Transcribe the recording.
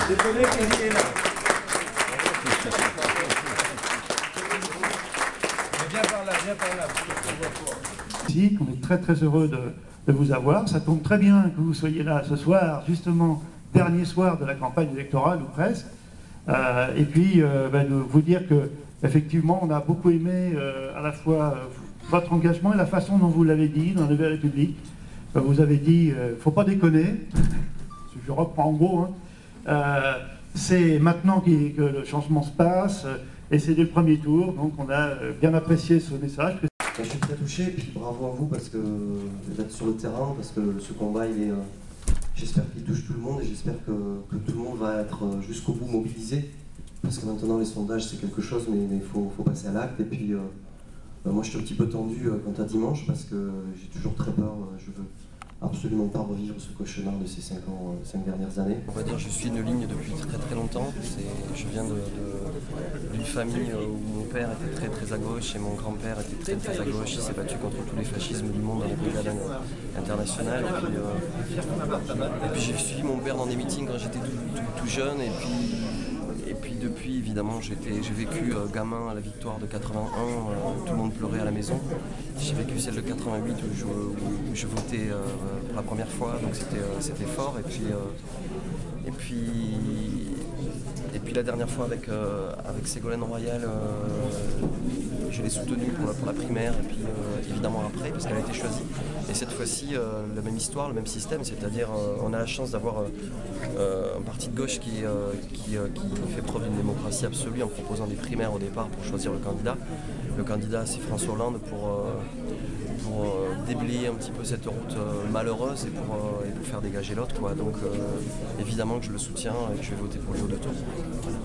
Désolé, Camille est là. Viens par là, viens par là. Ici, on est très très heureux de vous avoir. Ça tombe très bien que vous soyez là ce soir, justement, dernier soir de la campagne électorale, ou presque. Et puis, de vous dire que effectivement, on a beaucoup aimé à la fois votre engagement et la façon dont vous l'avez dit dans la Nouvelle République. Vous avez dit, faut pas déconner, je reprends en gros, hein. C'est maintenant que le changement se passe, et c'est dès le premier tour, donc on a bien apprécié ce message. Je suis très touché, et puis bravo à vous parce que d'être sur le terrain, parce que ce combat, j'espère qu'il touche tout le monde, et j'espère que tout le monde va être jusqu'au bout mobilisé, parce que maintenant les sondages c'est quelque chose, mais il faut passer à l'acte. Et puis moi je suis un petit peu tendu quant à dimanche, parce que j'ai toujours très peur, je veux absolument pas revivre ce cauchemar de ces 5 dernières années. On va dire que je suis une ligne depuis très très longtemps. Je viens d'une famille où mon père était très très à gauche et mon grand-père était très très à gauche. Il s'est battu contre tous les fascismes du monde dans les brigades internationales. Et puis j'ai suivi mon père dans des meetings quand j'étais tout jeune. Et puis depuis, évidemment, j'ai vécu gamin à la victoire de 81, tout le monde pleurait à la maison. J'ai vécu celle de 88 où je votais pour la première fois, donc c'était fort. Et puis la dernière fois avec Ségolène Royal, je l'ai soutenue pour la primaire, et puis évidemment après, parce qu'elle a été choisie. Et cette fois-ci, la même histoire, le même système, c'est-à-dire on a la chance d'avoir un parti de gauche qui fait preuve d'une démocratie absolue en proposant des primaires au départ pour choisir le candidat. Le candidat, c'est François Hollande pour déblayer un petit peu cette route malheureuse et pour faire dégager l'autre, quoi. Donc évidemment que je le soutiens et que je vais voter pour lui au 2 tours. Voilà.